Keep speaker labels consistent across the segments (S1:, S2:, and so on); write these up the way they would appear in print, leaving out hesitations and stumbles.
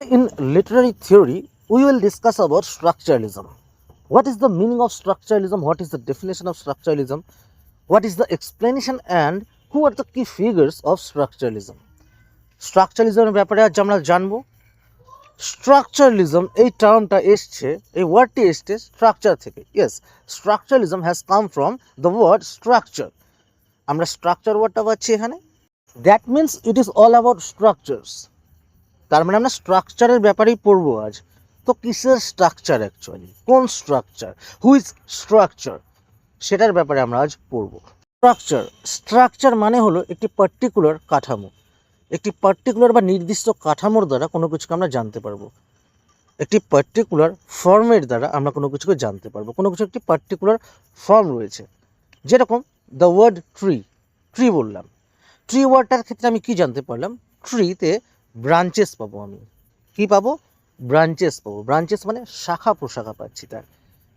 S1: In literary theory, we will discuss about structuralism. What is the meaning of structuralism? What is the definition of structuralism? What is the explanation and who are the key figures of structuralism? স্ট্রাকচারালিজমের ব্যাপারে আজ আমরা জানবো। Structuralism এই টার্মটা এসছে, এই ওয়ার্ডটি এসছে structure থেকে। Yes, structuralism has come from the word structure. আমরা স্ট্রাকচার ওয়ার্ডটা পাচ্ছি এখানে। That means it is all about structures. তার মানে আমরা স্ট্রাকচারের ব্যাপারেই পড়বো আজ। তো কিসের স্ট্রাকচার অ্যাকচুয়ালি, কোন স্ট্রাকচার, হুইজ স্ট্রাকচার, সেটার ব্যাপারে আমরা আজ পড়বো। স্ট্রাকচার মানে হলো একটি পার্টিকুলার কাঠামো, একটি পার্টিকুলার বা নির্দিষ্ট কাঠামোর দ্বারা কোনো কিছুকে আমরা জানতে পারবো। একটি পার্টিকুলার ফর্মের দ্বারা আমরা কোনো কিছুকে জানতে পারবো। কোনো কিছু একটি পার্টিকুলার ফর্ম রয়েছে, যেরকম দ্য ওয়ার্ড ট্রি। ট্রি বললাম, ট্রি ওয়ার্ডটার ক্ষেত্রে আমি কি জানতে পারলাম? ট্রিতে ব্রাঞ্চেস পাবো। আমি কি পাবো? ব্রাঞ্চেস পাবো। ব্রাঞ্চেস মানে শাখা প্রশাখা পাচ্ছি তার,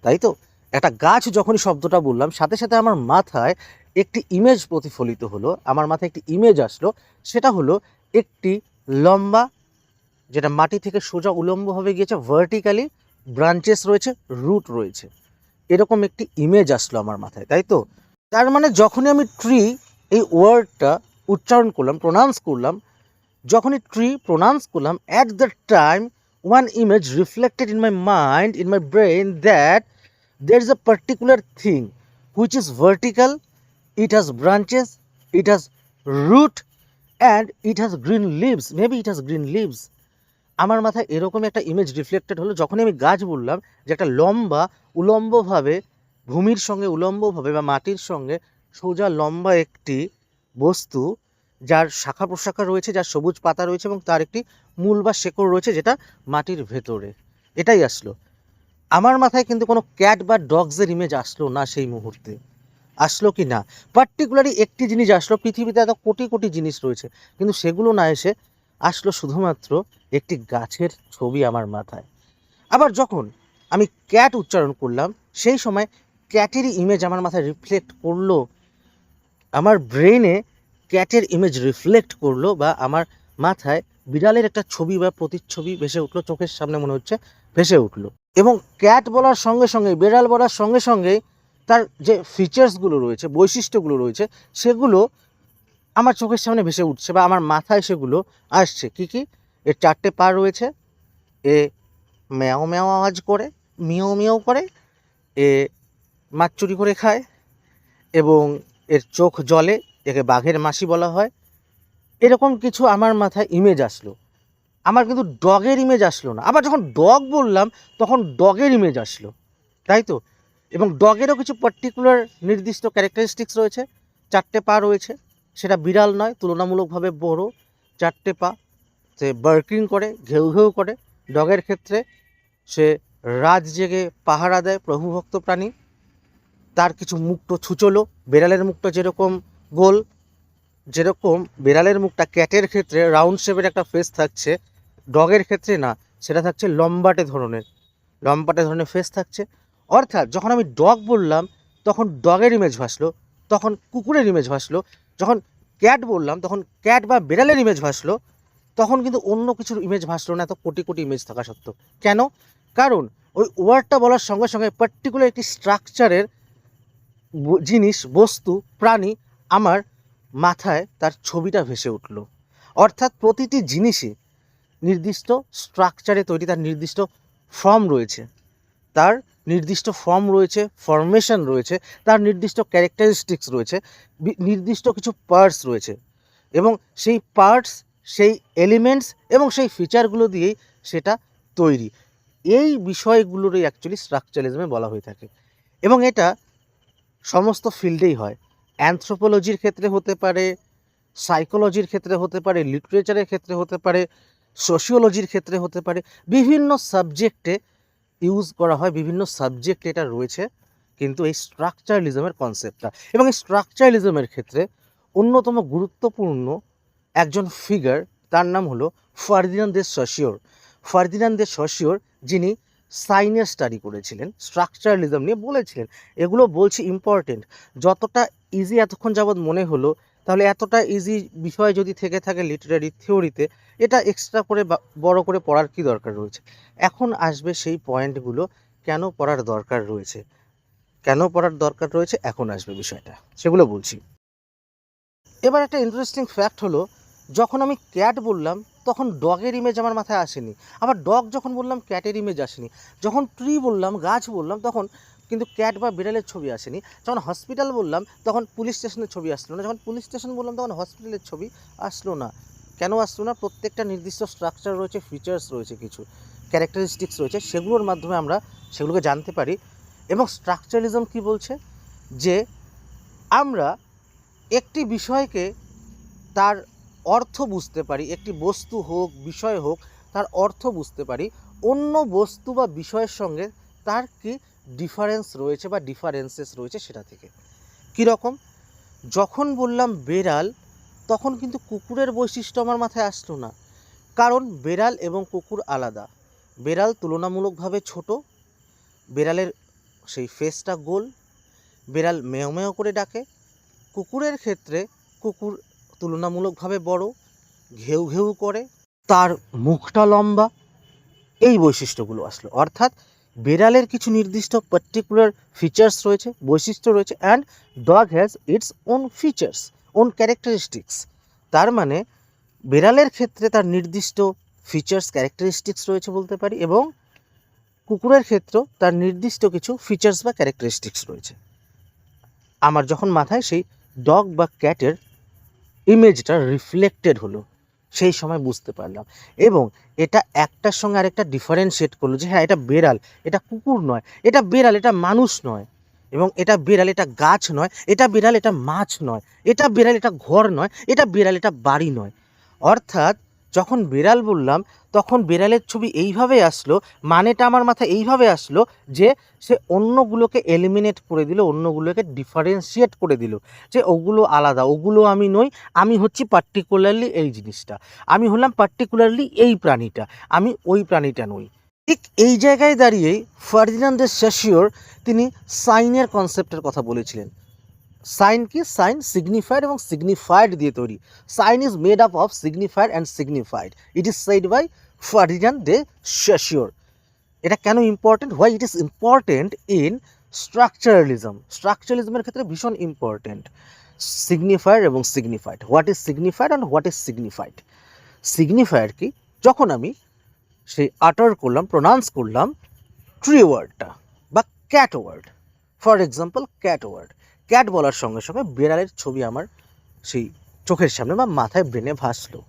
S1: তাই তো? একটা গাছ যখনই শব্দটা বললাম, সাথে সাথে আমার মাথায় একটি ইমেজ প্রতিফলিত হলো, আমার মাথায় একটি ইমেজ আসলো। সেটা হলো একটি লম্বা, যেটা মাটি থেকে সোজা উলম্বভাবে গিয়েছে, ভার্টিক্যালি ব্রাঞ্চেস রয়েছে, রুট রয়েছে, এরকম একটি ইমেজ আসলো আমার মাথায়, তাই তো? তার মানে যখনই আমি ট্রি এই ওয়ার্ডটা উচ্চারণ করলাম, প্রোনাউন্স করলাম, যখনই ট্রি প্রোনাউন্স করলাম, at the time one image reflected in my mind, in my brain, that there is a particular thing which is vertical, it has branches, it has root and it has green leaves, maybe it has green leaves. আমার মাথায় এরকম একটা image reflected হলো যখনই আমি গাছ বললাম, যে একটা লম্বা উলম্বভাবে, ভূমির সঙ্গে উলম্বভাবে বা মাটির সঙ্গে সোজা লম্বা একটি বস্তু, যার শাখা প্রশাখা রয়েছে, যার সবুজ পাতা রয়েছে এবং তার একটি মূল বা শেকড় রয়েছে যেটা মাটির ভেতরে। এটাই আসলো আমার মাথায়। কিন্তু কোনো ক্যাট বা ডগসের ইমেজ আসলো না সেই মুহূর্তে। আসলো কি না, পার্টিকুলারলি একটি জিনিস আসলো। পৃথিবীতে এত কোটি কোটি জিনিস রয়েছে, কিন্তু সেগুলো না এসে আসলো শুধুমাত্র একটি গাছের ছবি আমার মাথায়। আবার যখন আমি ক্যাট উচ্চারণ করলাম, সেই সময় ক্যাটেরই ইমেজ আমার মাথায় রিফ্লেক্ট করলো, আমার ব্রেনে ক্যাটের ইমেজ রিফ্লেক্ট করলো, বা আমার মাথায় বিড়ালের একটা ছবি বা প্রতিচ্ছবি ভেসে উঠলো, চোখের সামনে মনে হচ্ছে ভেসে উঠলো। এবং ক্যাট বলার সঙ্গে সঙ্গে, বিড়াল বলার সঙ্গে সঙ্গেই তার যে ফিচার্সগুলো রয়েছে, বৈশিষ্ট্যগুলো রয়েছে, সেগুলো আমার চোখের সামনে ভেসে উঠছে বা আমার মাথায় সেগুলো আসছে। কি কি? এর 4টে পা রয়েছে, এ ম্যাও ম্যাও আওয়াজ করে, মিয়াও মিয়াও করে, এ মাছ চুরি করে খায়, এবং এর চোখ জ্বলে, একে বাঘের মাসি বলা হয়। এরকম কিছু আমার মাথায় ইমেজ আসলো। আমার কিন্তু ডগের ইমেজ আসলো না। আবার যখন ডগ বললাম, তখন ডগের ইমেজ আসলো, তাই তো? এবং ডগেরও কিছু পার্টিকুলার নির্দিষ্ট ক্যারেক্টারিস্টিক্স রয়েছে। 4টে পা রয়েছে, সেটা বিড়াল নয়, তুলনামূলকভাবে বড়। 4টে পা, সে বার্কিং করে, ঘেউ ঘেউ করে। ডগের ক্ষেত্রে সে রাত জেগে পাহারা দেয়, প্রভুভক্ত প্রাণী। তার কিছু মুখটো ছুচলো, বেড়ালের মুখটা যেরকম গোল, যেরকম বিড়ালের মুখটা, ক্যাটের ক্ষেত্রে রাউন্ড শেপের একটা ফেস থাকছে, ডগের ক্ষেত্রে না, সেটা থাকছে লম্বাটে ধরনের ফেস থাকছে। অর্থাৎ যখন আমি ডগ বললাম, তখন ডগের ইমেজ ভাসলো, তখন কুকুরের ইমেজ ভাসলো। যখন ক্যাট বললাম, তখন ক্যাট বা বিড়ালের ইমেজ ভাসলো, তখন কিন্তু অন্য কিছুর ইমেজ ভাসলো না, এত কোটি কোটি ইমেজ থাকা সত্ত্বেও। কেন? কারণ ওই ওয়ার্ডটা বলার সঙ্গে সঙ্গে পার্টিকুলার একটি স্ট্রাকচারের জিনিস, বস্তু, প্রাণী আমার মাথায় তার ছবিটা ভেসে উঠল। অর্থাৎ প্রতিটি জিনিসই নির্দিষ্ট স্ট্রাকচারে তৈরি, তার নির্দিষ্ট ফর্ম রয়েছে, তার নির্দিষ্ট ফর্ম রয়েছে, ফরমেশন রয়েছে, তার নির্দিষ্ট ক্যারেক্টারিস্টিক্স রয়েছে, নির্দিষ্ট কিছু পার্টস রয়েছে, এবং সেই পার্টস, সেই এলিমেন্টস এবং সেই ফিচারগুলো দিয়েই সেটা তৈরি। এই বিষয়গুলোরই অ্যাকচুয়ালি স্ট্রাকচারালিজমে বলা হয়ে থাকে, এবং এটা সমস্ত ফিল্ডেই হয়। অ্যানথ্রোপোলজির ক্ষেত্রে হতে পারে, সাইকোলজির ক্ষেত্রে হতে পারে, লিটারেচারের ক্ষেত্রে হতে পারে, সোশিওলজির ক্ষেত্রে হতে পারে। বিভিন্ন সাবজেক্টে ইউজ করা হয়, বিভিন্ন সাবজেক্টে এটা রয়েছে কিন্তু এই স্ট্রাকচারালিজমের কনসেপ্টটা। এবং এই স্ট্রাকচারালিজমের ক্ষেত্রে অন্যতম গুরুত্বপূর্ণ একজন ফিগার, তার নাম হলো ফার্দিনান্দ দে সসিওর। ফার্দিনান্দ দে সসিওর, যিনি সাইনের স্টাডি করেছিলেন, স্ট্রাকচারালিজম নিয়ে বলেছিলেন। এগুলো বলছি ইম্পর্টেন্ট। যতটা ইজি এতক্ষণ যাবৎ মনে হলো তাহলে এতটা ইজি বিষয় যদি থেকে থাকে লিটারারি থিওরিতে, এটা এক্সট্রা করে বড় করে পড়ার কি দরকার রয়েছে? এখন আসবে সেই পয়েন্টগুলো, কেন পড়ার দরকার রয়েছে, কেন পড়ার দরকার রয়েছে, এখন আসবে বিষয়টা, সেগুলো বলছি। এবার একটা ইন্টারেস্টিং ফ্যাক্ট হলো, যখন আমি ক্যাট বললাম তখন ডগের ইমেজ আমার মাথায় আসেনি, আবার ডগ যখন বললাম ক্যাটের ইমেজ আসেনি, যখন ট্রি বললাম, গাছ বললাম, তখন কিন্তু ক্যাট বা বিড়ালের ছবি আসেনি, যখন হসপিটাল বললাম তখন পুলিশ স্টেশনের ছবি আসলো না, যখন পুলিশ স্টেশন বললাম তখন হসপিটালের ছবি আসলো না। কেন আসলো না? প্রত্যেকটা নির্দিষ্ট স্ট্রাকচার রয়েছে, ফিচার্স রয়েছে, কিছু ক্যারেক্টারিস্টিক্স রয়েছে, সেগুলোর মাধ্যমে আমরা সেগুলোকে জানতে পারি। এবং স্ট্রাকচারালিজম কি বলছে? যে আমরা একটি বিষয়কে তার অর্থ বুঝতে পারি, একটি বস্তু হোক, বিষয় হোক, তার অর্থ বুঝতে পারি অন্য বস্তু বা বিষয়ের সঙ্গে তার কি ডিফারেন্স রয়েছে বা ডিফারেন্সেস রয়েছে সেটা থেকে। কীরকম? যখন বললাম বেড়াল, তখন কিন্তু কুকুরের বৈশিষ্ট্য আমার মাথায় আসলো না, কারণ বেড়াল এবং কুকুর আলাদা। বেড়াল তুলনামূলকভাবে ছোট, বেড়ালের সেই ফেসটা গোল, বেড়াল মেয় মেয় করে ডাকে। কুকুরের ক্ষেত্রে কুকুর তুলনামূলকভাবে বড়, ঘেউ ঘেউ করে, তার মুখটা লম্বা, এই বৈশিষ্ট্যগুলো আসলো। অর্থাৎ বেড়ালের কিছু নির্দিষ্ট পার্টিকুলার ফিচার্স রয়েছে, বৈশিষ্ট্য রয়েছে, and dog has its own features, own characteristics. তার মানে বেড়ালের ক্ষেত্রে তার নির্দিষ্ট ফিচার্স, ক্যারেক্টারিস্টিক্স রয়েছে বলতে পারি, এবং কুকুরের ক্ষেত্রেও তার নির্দিষ্ট কিছু ফিচার্স বা ক্যারেক্টারিস্টিক্স রয়েছে। আমার যখন মাথায় সেই ডগ বা ক্যাটের ইমেজটা রিফ্লেক্টেড হলো, সেই সময় বুঝতে পারলাম, এবং এটা একটার সঙ্গে আরেকটা ডিফারেন্সিয়েট করলো যে হ্যাঁ, এটা বেড়াল, এটা কুকুর নয়, এটা বেড়াল, এটা মানুষ নয়, এবং এটা বেড়াল, এটা গাছ নয়, এটা বেড়াল, এটা মাছ নয়, এটা বেড়াল, এটা ঘর নয়, এটা বেড়াল, এটা বাড়ি নয়। অর্থাৎ যখন বেড়াল বললাম তখন বেড়ালের ছবি এইভাবে আসলো, মানেটা আমার মাথায় এইভাবে আসলো যে সে অন্যগুলোকে এলিমিনেট করে দিল, অন্যগুলোকে ডিফারেন্সিয়েট করে দিল, যে ওগুলো আলাদা, ওগুলো আমি নই, আমি হচ্ছি পার্টিকুলারলি এই জিনিসটা, আমি হলাম পার্টিকুলারলি এই প্রাণীটা, আমি ওই প্রাণীটা নই। ঠিক এই জায়গায় দাঁড়িয়েই ফার্ডিনান্ড দে সসিওর তিনি সাইনের কনসেপ্টের কথা বলেছিলেন। সাইন কি? সাইন সিগনিফায়ার এবং সিগনিফাইড দিয়ে তৈরি। Sign is made up of signifier and signified. It is said by Ferdinand de Saussure. এটা কেন important? Why it is important in structuralism? স্ট্রাকচারালিজমের ক্ষেত্রে ভীষণ ইম্পর্টেন্ট সিগনিফায়ার এবং signified. What is signifier and what is signified? Signifier কি? যখন আমি সেই আটার করলাম, প্রোনাউন্স করলাম ট্রি ওয়ার্ডটা বা cat word, for example cat word, cat বলার সঙ্গে সঙ্গে বেড়ালের ছবি আমার সেই চোখের সামনে বা মাথায় ব্রেনে ভাসলো।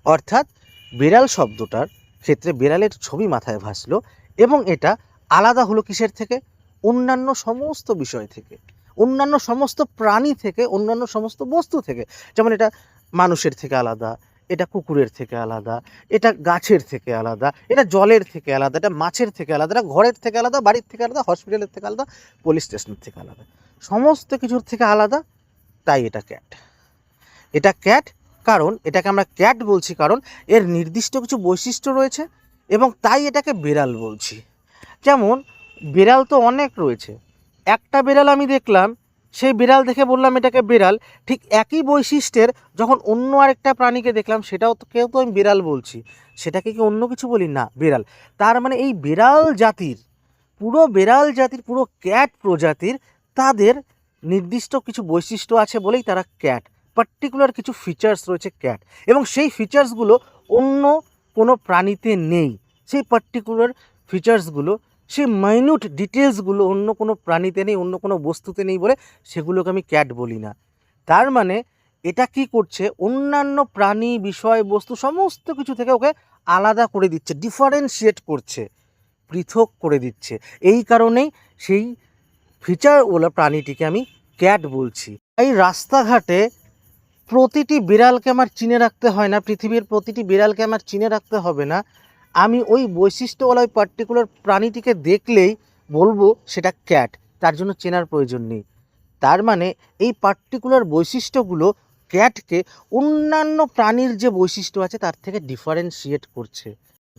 S1: অর্থাৎ বেড়াল শব্দটার ক্ষেত্রে বেড়ালের ছবি মাথায় ভাসলো, এবং এটা আলাদা হলো কিসের থেকে? অন্যান্য সমস্ত বিষয় থেকে, অন্যান্য সমস্ত প্রাণী থেকে, অন্যান্য সমস্ত বস্তু থেকে। যেমন এটা মানুষের থেকে আলাদা, এটা কুকুরের থেকে আলাদা, এটা গাছের থেকে আলাদা, এটা জলের থেকে আলাদা, এটা মাছের থেকে আলাদা, এটা ঘরের থেকে আলাদা, বাড়ির থেকে আলাদা, হসপিটালের থেকে আলাদা, পুলিশ স্টেশনের থেকে আলাদা, সমস্ত কিছুর থেকে আলাদা। তাই এটা ক্যাট। এটা ক্যাট, কারণ এটাকে আমরা ক্যাট বলছি কারণ এর নির্দিষ্ট কিছু বৈশিষ্ট্য রয়েছে, এবং তাই এটাকে বেড়াল বলছি। যেমন বেড়াল তো অনেক রয়েছে, একটা বেড়াল আমি দেখলাম, সেই বেড়াল দেখে বললাম এটাকে বেড়াল, ঠিক একই বৈশিষ্ট্যের যখন অন্য আরেকটা প্রাণীকে দেখলাম সেটাও তো কেউ তো আমি বেড়াল বলছি, সেটাকে কি অন্য কিছু বলি না? বেড়াল। তার মানে এই বেড়াল জাতির, পুরো বেড়াল জাতির, পুরো ক্যাট প্রজাতির তাদের নির্দিষ্ট কিছু বৈশিষ্ট্য আছে বলেই তারা ক্যাট, পার্টিকুলার কিছু ফিচার্স রয়েছে ক্যাট, এবং সেই ফিচার্সগুলো অন্য কোনো প্রাণীতে নেই। সেই পার্টিকুলার ফিচার্সগুলো, সেই মাইনিউট ডিটেলসগুলো অন্য কোনো প্রাণীতে নেই, অন্য কোনো বস্তুতে নেই বলে সেগুলোকে আমি ক্যাট বলি না। তার মানে এটা কি করছে? অন্যান্য প্রাণী, বিষয়, বস্তু সমস্ত কিছু থেকে ওকে আলাদা করে দিচ্ছে, ডিফারেন্সিয়েট করছে, পৃথক করে দিচ্ছে। এই কারণেই সেই ফিচারওয়ালা প্রাণীটিকে আমি ক্যাট বলছি। এই রাস্তাঘাটে প্রতিটি বিড়ালকে আমার চিনে রাখতে হয় না, পৃথিবীর প্রতিটি বিড়ালকে আমার চিনে রাখতে হবে না, আমি ওই বৈশিষ্ট্যওয়ালা ওই পার্টিকুলার প্রাণীটিকে দেখলেই বলবো সেটা ক্যাট, তার জন্য চেনার প্রয়োজন নেই। তার মানে এই পার্টিকুলার বৈশিষ্ট্যগুলো ক্যাটকে অন্যান্য প্রাণীর যে বৈশিষ্ট্য আছে তার থেকে ডিফারেন্সিয়েট করছে।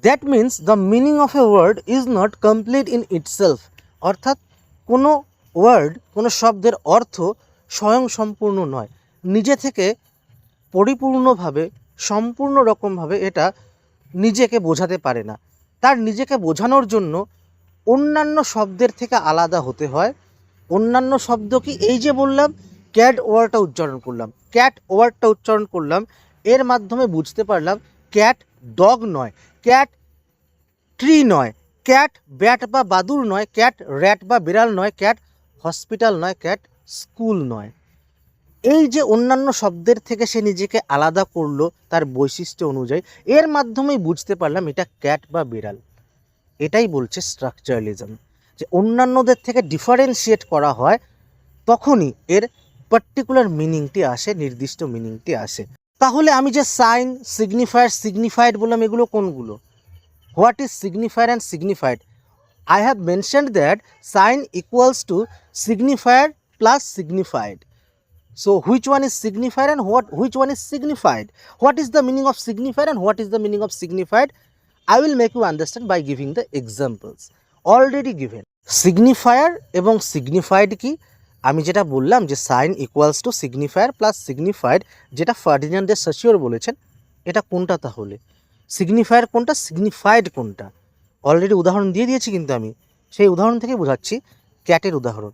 S1: That means the meaning of a word is not complete in itself. অর্থাৎ কোনো ওয়ার্ড, কোনো শব্দের অর্থ স্বয়ং সম্পূর্ণ নয়। নিজে থেকে পরিপূর্ণভাবে সম্পূর্ণ রকমভাবে এটা নিজেকে বোঝাতে পারে না। তার নিজেকে বোঝানোর জন্য অন্যান্য শব্দের থেকে আলাদা হতে হয়। অন্যান্য শব্দ কি, এই যে বললাম ক্যাট ওয়ার্ডটা উচ্চারণ করলাম, ক্যাট ওয়ার্ডটা উচ্চারণ করলাম, এর মাধ্যমে বুঝতে পারলাম ক্যাট ডগ নয়, ক্যাট ট্রি নয়, ক্যাট ব্যাট বা বাদুর নয়, ক্যাট র্যাট বা বিড়াল নয়, ক্যাট হসপিটাল নয়, ক্যাট স্কুল নয়। এই যে অন্যান্য শব্দের থেকে সে নিজেকে আলাদা করলো তার বৈশিষ্ট্য অনুযায়ী, এর মাধ্যমেই বুঝতে পারলাম এটা ক্যাট বা বিড়াল। এটাই বলছে স্ট্রাকচারালিজম, যে অন্যান্যদের থেকে ডিফারেন্সিয়েট করা হয়, তখনই এর পার্টিকুলার মিনিংটি আসে, নির্দিষ্ট মিনিংটি আসে। তাহলে আমি যে সাইন, সিগনিফায়ার, সিগনিফাইড বললাম, এগুলো কোনগুলো? What is signifier and signified? I have mentioned that sign equals to signifier plus signified. So which one is signifier and which one is signified? What is the meaning of signifier and what is the meaning of signified? I will make you understand by giving the examples already given. Signifier এবং signified কি? আমি যেটা বললাম যে sign equals to সিগনিফায়ার plus সিগনিফাইড, যেটা Ferdinand day সসিওর বলেছেন, এটা কোনটা তাহলে? সিগনিফায়ার কোনটা, সিগনিফাইড কোনটা? অলরেডি উদাহরণ দিয়ে দিয়েছি, কিন্তু আমি সেই উদাহরণ থেকে বোঝাচ্ছি। ক্যাটের উদাহরণ,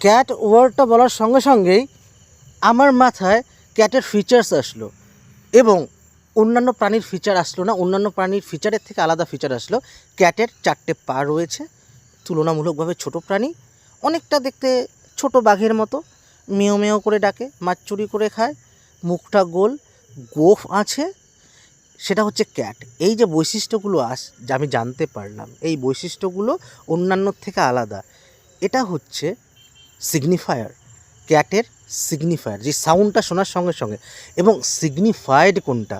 S1: ক্যাট ওয়ার্ডটা বলার সঙ্গে সঙ্গেই আমার মাথায় ক্যাটের ফিচার্স আসলো, এবং অন্যান্য প্রাণীর ফিচার আসলো না, অন্যান্য প্রাণীর ফিচারের থেকে আলাদা ফিচার আসলো। ক্যাটের 4টে পা রয়েছে, তুলনামূলকভাবে ছোট প্রাণী, অনেকটা দেখতে ছোট বাঘের মতো, মেয় মেয় করে ডাকে, মাছ চুরি করে খায়, মুখটা গোল, গোঁফ আছে, সেটা হচ্ছে ক্যাট। এই যে বৈশিষ্ট্যগুলো যা আমি জানতে পারলাম, এই বৈশিষ্ট্যগুলো অন্যান্যর থেকে আলাদা, এটা হচ্ছে সিগনিফায়ার, ক্যাটের সিগনিফায়ার, যে সাউন্ডটা শোনার সঙ্গে সঙ্গে। এবং সিগনিফাইড কোনটা?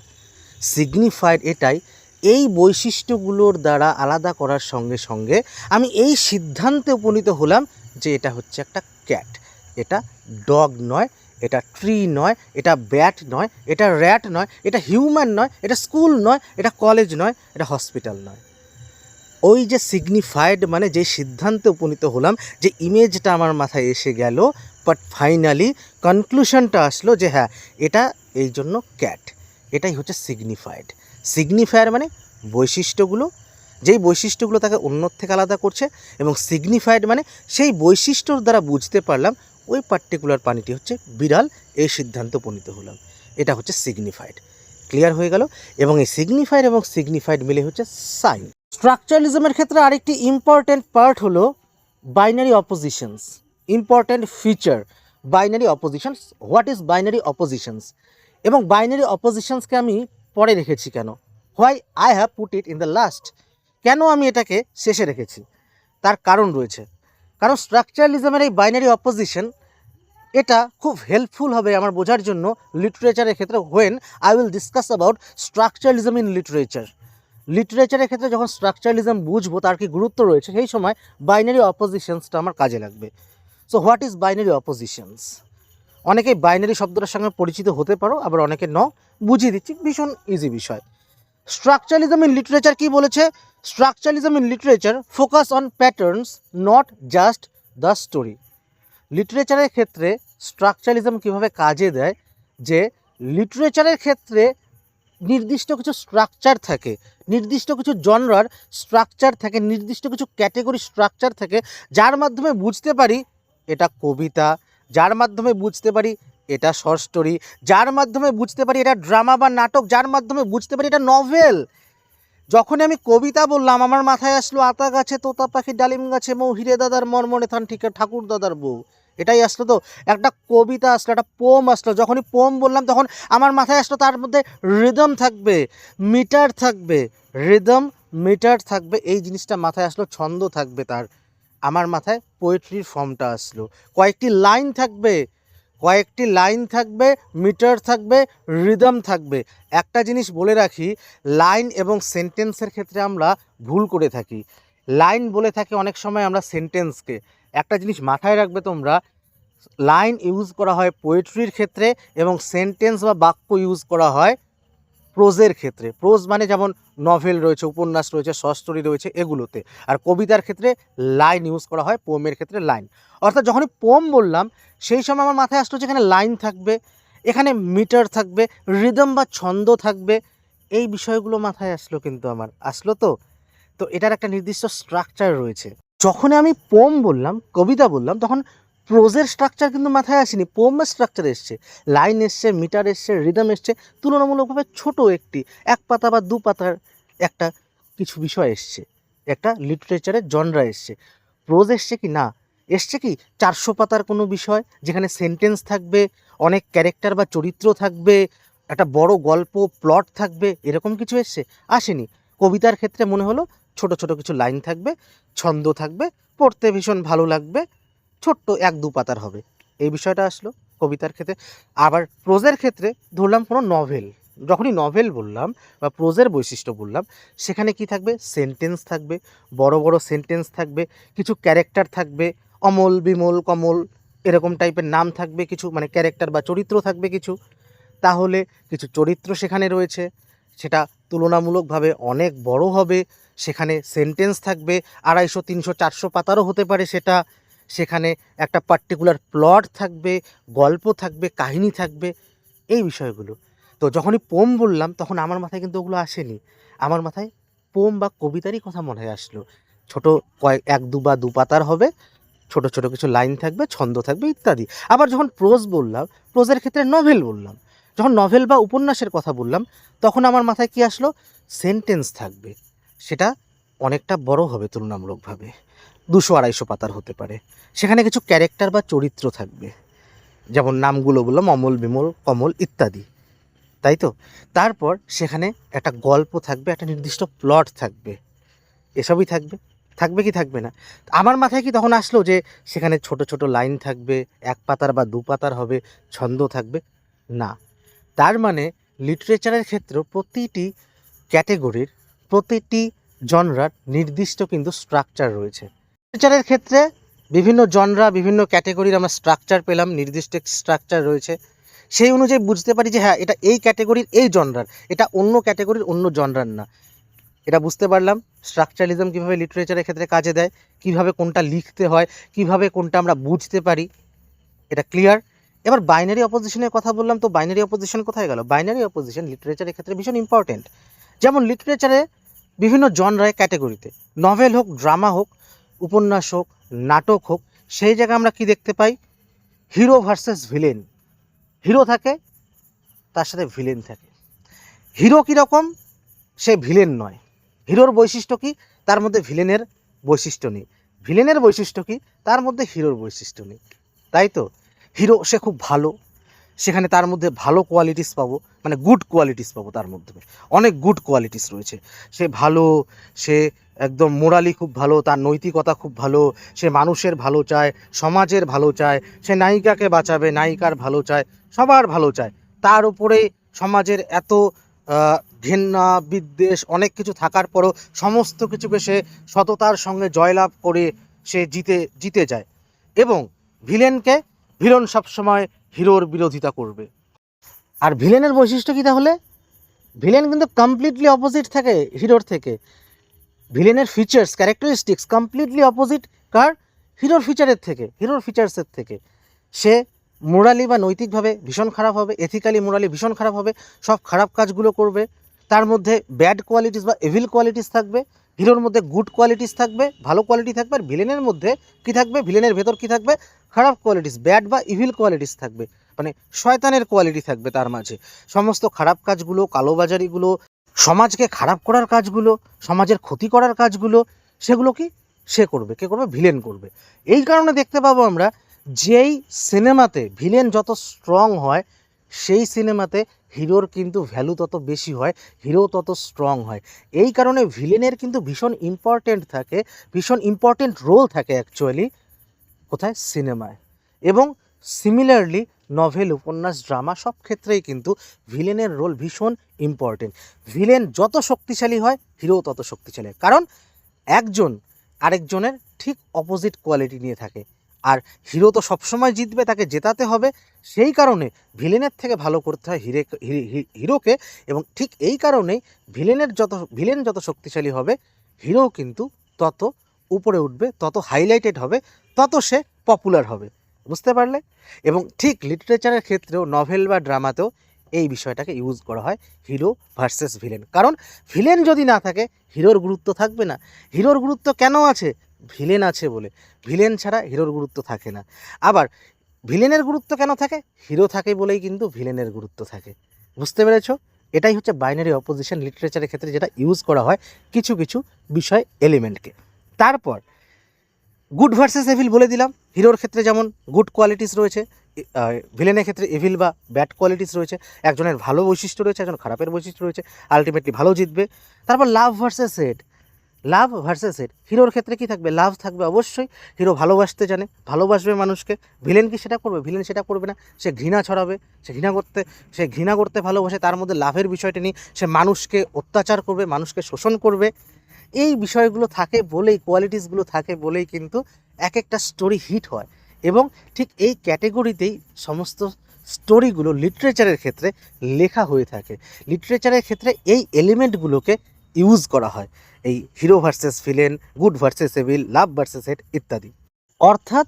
S1: সিগনিফাইড এটাই, এই বৈশিষ্ট্যগুলোর দ্বারা আলাদা করার সঙ্গে সঙ্গে আমি এই সিদ্ধান্তে উপনীত হলাম যে এটা হচ্ছে একটা ক্যাট, এটা ডগ নয়, এটা ট্রি নয়, এটা ব্যাট নয়, এটা র্যাট নয়, এটা হিউম্যান নয়, এটা স্কুল নয়, এটা কলেজ নয়, এটা হসপিটাল নয়। ওই যে সিগনিফাইড মানে যে সিদ্ধান্তে উপনীত হলাম, যে ইমেজটা আমার মাথায় এসে গেল, বাট ফাইনালি কনক্লুশনটা আসলো যে হ্যাঁ এটা এই জন্য ক্যাট, এটাই হচ্ছে সিগনিফাইড। সিগনিফায়ার মানে বৈশিষ্ট্যগুলো, যেই বৈশিষ্ট্যগুলো তাকে অন্যর থেকে আলাদা করছে, এবং সিগনিফাইড মানে সেই বৈশিষ্ট্যর দ্বারা বুঝতে পারলাম ওই পার্টিকুলার প্রাণীটি হচ্ছে বিড়াল, এই সিদ্ধান্তে উপনীত হলাম, এটা হচ্ছে সিগনিফাইড। ক্লিয়ার হয়ে গেল? এবং এই সিগনিফাইড এবং সিগনিফাইড মিলে হচ্ছে সাইন। স্ট্রাকচারালিজমের ক্ষেত্রে আরেকটি ইম্পর্ট্যান্ট পার্ট হলো binary অপোজিশনস, important feature binary অপোজিশনস। What is binary অপোজিশনস? এবং বাইনারি অপোজিশনসকে আমি পরে রেখেছি কেন? Why I have put it in the last? কেন আমি এটাকে শেষে রেখেছি? তার কারণ রয়েছে। কারণ স্ট্রাকচারালিজমের এই বাইনারি অপোজিশন, এটা খুব হেল্পফুল হবে আমার বোঝার জন্য লিটারেচারের ক্ষেত্রে, when I will discuss about structuralism in literature. লিটারেচারের ক্ষেত্রে যখন স্ট্রাকচারালিজম বুঝবো তার কি গুরুত্ব রয়েছে, সেই সময় বাইনারি অপোজিশনসটা আমার কাজে লাগবে। So what is binary অপোজিশনস? অনেকেই বাইনারি শব্দটার সঙ্গে পরিচিত হতে পারো, আবার অনেকে বুঝিয়ে দিচ্ছি, ভীষণ ইজি বিষয়। স্ট্রাকচারালিজম ইন লিটারেচার কি বলেছে? Structuralism in literature focus on patterns, not just the story. লিটারেচারের ক্ষেত্রে স্ট্রাকচারালিজম কীভাবে কাজে দেয়, যে লিটারেচারের ক্ষেত্রে নির্দিষ্ট কিছু স্ট্রাকচার থাকে, নির্দিষ্ট কিছু জনরার স্ট্রাকচার থাকে, নির্দিষ্ট কিছু ক্যাটেগরি স্ট্রাকচার থাকে, যার মাধ্যমে বুঝতে পারি এটা কবিতা, যার মাধ্যমে বুঝতে পারি এটা শর্ট স্টোরি, যার মাধ্যমে বুঝতে পারি এটা ড্রামা বা নাটক, যার মাধ্যমে বুঝতে পারি এটা নভেল। যখনই আমি কবিতা বললাম, আমার মাথায় আসলো আতা গাছে তোতা পাখি, ডালিম গাছে মৌ, হিরে দাদার মর্মনে থান ঠিক ঠাকুর দাদার বউ, এটাই আসলো। তো একটা কবিতা আসলো, একটা পোম আসলো, যখনই পোম বললাম তখন আমার মাথায় আসলো তার মধ্যে রিদম থাকবে, মিটার থাকবে, রিদম মিটার থাকবে, এই জিনিসটা মাথায় আসলো, ছন্দ থাকবে তার, আমার মাথায় পোয়েট্রির ফর্মটা আসলো, কয়েকটি লাইন থাকবে, কয়েকটি লাইন থাকবে, মিটার থাকবে, রিদম থাকবে। একটা জিনিস বলে রাখি, লাইন এবং সেন্টেন্সের ক্ষেত্রে আমরা ভুল করে থাকি। লাইন বলে থাকি অনেক সময় আমরা সেন্টেন্সকে। একটা জিনিস মাথায় রাখবে তোমরা, লাইন ইউজ করা হয় পোয়েট্রির ক্ষেত্রে, এবং সেন্টেন্স বা বাক্য ইউজ করা হয় প্রোজের ক্ষেত্রে। প্রোজ মানে যেমন নভেল রয়েছে, উপন্যাস রয়েছে, শর্ট স্টোরি রয়েছে, এগুলোতে। আর কবিতার ক্ষেত্রে লাইন ইউজ করা হয়, পোমের ক্ষেত্রে লাইন। অর্থাৎ যখনই পোম বললাম সেই সময় আমার মাথায় আসলো যেখানে লাইন থাকবে, এখানে মিটার থাকবে, রিদম বা ছন্দ থাকবে, এই বিষয়গুলো মাথায় আসলো কিন্তু আমার, আসলো তো? তো এটার একটা নির্দিষ্ট স্ট্রাকচার রয়েছে। যখন আমি পোম বললাম, কবিতা বললাম, তখন প্রোজের স্ট্রাকচার কিন্তু মাথায় আসেনি, পোমের স্ট্রাকচার এসছে, লাইন এসছে, মিটার এসছে, রিদম এসছে, তুলনামূলকভাবে ছোট একটি 1 পাতা বা 2 পাতার একটা কিছু বিষয় এসছে, একটা লিটারেচারের জনরা এসছে। প্রোজ এসছে কি না, এসছে কি 400 পাতার কোনো বিষয় যেখানে সেন্টেন্স থাকবে, অনেক ক্যারেক্টার বা চরিত্র থাকবে, একটা বড় গল্প প্লট থাকবে, এরকম কিছু এসছে? আসেনি। কবিতার ক্ষেত্রে মনে হলো ছোট ছোট কিছু লাইন থাকবে, ছন্দ থাকবে, পড়তে ভীষণ ভালো লাগবে, ছোট্ট 1-2 পাতার হবে, এই বিষয়টা আসলো কবিতার ক্ষেত্রে। আবার প্রোজের ক্ষেত্রে ধরলাম কোনো নভেল, যখনই নভেল বললাম বা প্রোজের বৈশিষ্ট্য বললাম, সেখানে কি থাকবে, সেন্টেন্স থাকবে, বড় বড় সেন্টেন্স থাকবে, কিছু ক্যারেক্টার থাকবে, অমল, বিমল, কমল, এরকম টাইপের নাম থাকবে, কিছু মানে ক্যারেক্টার বা চরিত্র থাকবে কিছু। তাহলে কিছু চরিত্র সেখানে রয়েছে, সেটা তুলনামূলকভাবে অনেক বড় হবে, সেখানে সেন্টেন্স থাকবে 250, 300, 400 পাতারও হতে পারে সেটা, সেখানে একটা পার্টিকুলার প্লট থাকবে, গল্প থাকবে, কাহিনী থাকবে, এই বিষয়গুলো। তো যখনই পোম বললাম তখন আমার মাথায় কিন্তু ওগুলো আসেনি, আমার মাথায় পোম বা কবিতারই কথা মনে আসলো। ছোট 1-2 বা 2 পাতার হবে, ছোট ছোট কিছু লাইন থাকবে, ছন্দ থাকবে ইত্যাদি। আবার যখন প্রোজ বললাম, প্রোজের ক্ষেত্রে নভেল বললাম, যখন নভেল বা উপন্যাসের কথা বললাম, তখন আমার মাথায় কি আসলো, সেন্টেন্স থাকবে, সেটা অনেকটা বড় হবে তুলনামূলকভাবে, 200-250 পাতার হতে পারে, সেখানে কিছু ক্যারেক্টার বা চরিত্র থাকবে, যেমন নামগুলো বললাম, অমল, বিমল, কমল ইত্যাদি, তাই তো? তারপর সেখানে একটা গল্প থাকবে, একটা নির্দিষ্ট প্লট থাকবে, এসবই থাকবে, থাকবে কি থাকবে না? আমার মাথায় কি তখন আসলো যে সেখানে ছোট ছোট লাইন থাকবে, 1 পাতার বা 2 পাতার হবে, ছন্দ থাকবে? না। তার মানে লিটারেচারের ক্ষেত্রেও প্রতিটি ক্যাটেগরির, প্রতিটি জনরার নির্দিষ্ট কিন্তু স্ট্রাকচার রয়েছে। লিটারেচারের ক্ষেত্রে বিভিন্ন জনরা, বিভিন্ন ক্যাটেগরির আমরা স্ট্রাকচার পেলাম, নির্দিষ্ট স্ট্রাকচার রয়েছে, সেই অনুযায়ী বুঝতে পারি যে হ্যাঁ, এটা এই ক্যাটেগরির এই জনরার, এটা অন্য ক্যাটেগরির অন্য জনরার না। এটা বুঝতে পারলাম স্ট্রাকচারালিজম কীভাবে লিটারেচারের ক্ষেত্রে কাজে দেয়, কীভাবে কোনটা লিখতে হয়, কীভাবে কোনটা আমরা বুঝতে পারি, এটা ক্লিয়ার। এবার বাইনারি অপোজিশনের কথা বললাম, তো বাইনারি অপোজিশন কোথায় গেল? বাইনারি অপোজিশন লিটারেচারের ক্ষেত্রে ভীষণ ইম্পর্টেন্ট। যেমন লিটারেচারে বিভিন্ন জনরায় ক্যাটেগরিতে, নভেল হোক, ড্রামা হোক, উপন্যাস হোক, নাটক হোক, সেই জায়গায় আমরা কি দেখতে পাই, হিরো ভার্সেস ভিলেন, হিরো থাকে, তার সাথে ভিলেন থাকে। হিরো কীরকম, সে ভিলেন নয়, হিরোর বৈশিষ্ট্য কি, তার মধ্যে ভিলেনের বৈশিষ্ট্য নেই, ভিলেনের বৈশিষ্ট্য কি, তার মধ্যে হিরোর বৈশিষ্ট্য নেই, তাই তো? হিরো সে খুব ভালো, সেখানে তার মধ্যে ভালো কোয়ালিটিস পাবো, মানে গুড কোয়ালিটিস পাবো, তার মধ্যে অনেক গুড কোয়ালিটিস রয়েছে, সে ভালো, সে একদম মোরালি খুব ভালো, তার নৈতিকতা খুব ভালো, সে মানুষের ভালো চায়, সমাজের ভালো চায়, সে নায়িকাকে বাঁচাবে, নায়িকার ভালো চায়, সবার ভালো চায়, তার উপরে সমাজের এত ঘেন্না, বিদ্বেষ, অনেক কিছু থাকার পরও সমস্ত কিছুকে সে সততার সঙ্গে জয়লাভ করে সে জিতে যায়। এবং ভিলেনকে, ভিলেন সবসময় হিরোর বিরোধিতা করবে। আর ভিলেনের বৈশিষ্ট্য কী তাহলে? ভিলেন কিন্তু কমপ্লিটলি অপোজিট থাকে হিরোর থেকে, ভিলেনের ফিচার্স, ক্যারেক্টারিস্টিক্স কমপ্লিটলি অপোজিট কার, হিরোর ফিচারের থেকে, হিরোর ফিচার্সের থেকে। সে মোরালি বা নৈতিকভাবে ভীষণ খারাপ হবে, এথিক্যালি মোরালি ভীষণ খারাপ হবে, সব খারাপ কাজগুলো করবে, তার মধ্যে ব্যাড কোয়ালিটিস বা এভিল কোয়ালিটিস থাকবে, হিরোর মধ্যে গুড কোয়ালিটিস থাকবে, ভালো কোয়ালিটি থাকবে, আর ভিলেনের মধ্যে কী থাকবে, ভিলেনের ভেতর কী থাকবে, খারাপ কোয়ালিটিস, ব্যাড বা ইভিল কোয়ালিটিস থাকবে, মানে শয়তানের কোয়ালিটি থাকবে তার মাঝে। সমস্ত খারাপ কাজগুলো, কালোবাজারিগুলো, সমাজকে খারাপ করার কাজগুলো, সমাজের ক্ষতি করার কাজগুলো, সেগুলো কি সে করবে, কে করবে, ভিলেন করবে। এই কারণে দেখতে পাবো আমরা, যেই সিনেমাতে ভিলেন যত স্ট্রং হয়, সেই সিনেমাতে হিরোর কিন্তু ভ্যালু তত বেশি হয়, হিরো তত স্ট্রং হয়। এই কারণে ভিলেনের কিন্তু ভীষণ ইম্পর্টেন্ট থাকে, ভীষণ ইম্পর্টেন্ট রোল থাকে অ্যাকচুয়ালি কোথায়, সিনেমায়। এবং সিমিলারলি নভেল, উপন্যাস, ড্রামা সব ক্ষেত্রেই কিন্তু ভিলেনের রোল ভীষণ ইম্পর্টেন্ট। ভিলেন যত শক্তিশালী হয়, হিরো তত শক্তিশালী হয়, কারণ একজন আরেকজনের ঠিক অপোজিট কোয়ালিটি নিয়ে থাকে, আর হিরো তো সবসময় জিতবে, তাকে জেতাতে হবে, সেই কারণে ভিলেনের থেকে ভালো করতে হয় হিরোকে। এবং ঠিক এই কারণেই ভিলেন যত শক্তিশালী হবে, হিরো কিন্তু তত উপরে উঠবে, তত হাইলাইটেড হবে, তত সে পপুলার হবে। বুঝতে পারলে? এবং ঠিক লিটারেচারের ক্ষেত্রেও নভেল বা ড্রামাতেও এই বিষয়টাকে ইউজ করা হয়, হিরো ভার্সেস ভিলেন। কারণ ভিলেন যদি না থাকে হিরোর গুরুত্ব থাকবে না। হিরোর গুরুত্ব কেন আছে? ভিলেন আছে বলে। ভিলেন ছাড়া হিরোর গুরুত্ব থাকে না। আবার ভিলেনের গুরুত্ব কেন থাকে? হিরো থাকে বলেই কিন্তু ভিলেনের গুরুত্ব থাকে। বুঝতে পেরেছো? এটাই হচ্ছে বাইনারি অপোজিশন লিটারেচারের ক্ষেত্রে যেটা ইউজ করা হয় কিছু কিছু বিষয় এলিমেন্টকে। তারপর গুড ভার্সেস এভিল বলে দিলাম। হিরোর ক্ষেত্রে যেমন গুড কোয়ালিটিস রয়েছে, ভিলেনের ক্ষেত্রে এভিল বা ব্যাড কোয়ালিটিস রয়েছে। একজনের ভালো বৈশিষ্ট্য রয়েছে, একজন খারাপের বৈশিষ্ট্য রয়েছে, আলটিমেটলি ভালো জিতবে। তারপর লাভ ভার্সেস হেট। লাভ ভার্সেস হেট, হিরোর ক্ষেত্রে কি থাকবে? লাভ থাকবে অবশ্যই। হিরো ভালোবাসতে জানে, ভালোবাসবে মানুষকে। ভিলেন কি সেটা করবে? ভিলেন সেটা করবে না। সে ঘৃণা ছড়াবে, সে ঘৃণা করতে ভালোবাসে। তার মধ্যে লাভের বিষয়টা নিয়ে সে মানুষকে অত্যাচার করবে, মানুষকে শোষণ করবে। এই বিষয়গুলো থাকে বলেই, কোয়ালিটিসগুলো থাকে বলেই কিন্তু এক একটা স্টোরি হিট হয়। এবং ঠিক এই ক্যাটেগরিতেই সমস্ত স্টোরিগুলো লিটারেচারের ক্ষেত্রে লেখা হয়ে থাকে। লিটারেচারের ক্ষেত্রে এই এলিমেন্টগুলোকে ইউজ করা হয়, এই hero versus villain, good versus evil, love versus hate ইত্যাদি। অর্থাৎ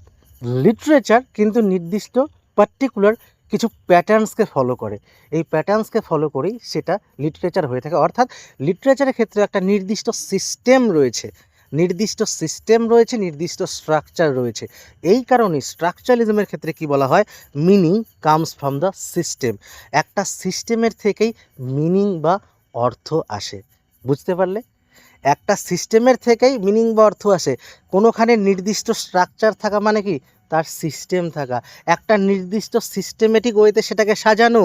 S1: লিটারেচার কিন্তু নির্দিষ্ট পার্টিকুলার কিছু প্যাটার্নসকে ফলো করে। এই প্যাটার্নসকে ফলো করেই সেটা লিটারেচার হয়ে থাকে। অর্থাৎ লিটারেচারের ক্ষেত্রে একটা নির্দিষ্ট সিস্টেম রয়েছে, নির্দিষ্ট স্ট্রাকচার রয়েছে। এই কারণেই স্ট্রাকচারালিজমের ক্ষেত্রে কি বলা হয়? Meaning comes from the system. একটা সিস্টেমের থেকেই মিনিং বা অর্থ আসে। বুঝতে পারলে? একটা সিস্টেমের থেকেই মিনিং বা অর্থ আসে। কোনোখানে নির্দিষ্ট স্ট্রাকচার থাকা মানে কি? তার সিস্টেম থাকা। একটা নির্দিষ্ট সিস্টেমেটিক ওয়েতে সেটাকে সাজানো,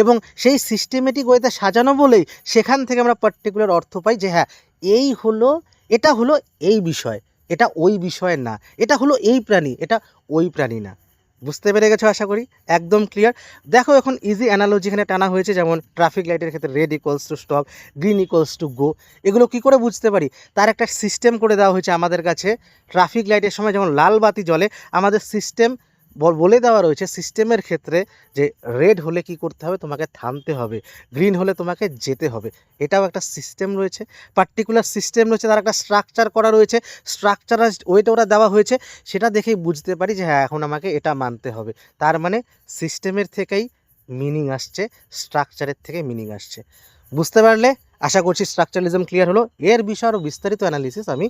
S1: এবং সেই সিস্টেমেটিক ওয়েতে সাজানো বলেই সেখান থেকে আমরা পার্টিকুলার অর্থ পাই যে হ্যাঁ, এই হলো, এটা হলো এই বিষয়, এটা ওই বিষয় না, এটা হলো এই প্রাণী, এটা ওই প্রাণী না। বুঝতে পেরে গেছো আশা করি? একদম ক্লিয়ার। দেখো এখন ইজি অ্যানালজি এখানে টানা হয়েছে, যেমন ট্রাফিক লাইটের ক্ষেত্রে red equals to stop, green equals to go. এগুলো কি করে বুঝতে পারি? তার একটা সিস্টেম করে দেওয়া হয়েছে আমাদের কাছে। ট্রাফিক লাইটের সময় যেমন লাল বাতি জ্বলে, আমাদের সিস্টেম বলে দেওয়া রয়েছে সিস্টেমের ক্ষেত্রে যে রেড হলে কি করতে হবে? তোমাকে থামতে হবে, গ্রিন হলে তোমাকে যেতে হবে। এটাও একটা সিস্টেম রয়েছে, পার্টিকুলার সিস্টেম রয়েছে, তার একটা স্ট্রাকচার করা রয়েছে, স্ট্রাকচারাইজড ওয়েটা ওরা দেওয়া হয়েছে। সেটা দেখেই বুঝতে পারি যে হ্যাঁ, এখন আমাকে এটা মানতে হবে। তার মানে সিস্টেমের থেকেই মিনিং আসছে, স্ট্রাকচারের থেকে মিনিং আসছে। বুঝতে পারলে? আশা করছি স্ট্রাকচারালিজম ক্লিয়ার হলো। এর বিষয়ে আরও বিস্তারিত অ্যানালিসিস আমি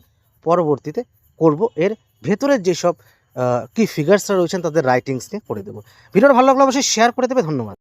S1: পরবর্তীতে করব। এর ভেতরের যেসব কি ফিগার্সরা রয়েছেন তাদের রাইটিংস নিয়ে করে দেবো। ভিডিওটা ভালো লাগলে অবশ্যই শেয়ার করে দেবে। ধন্যবাদ।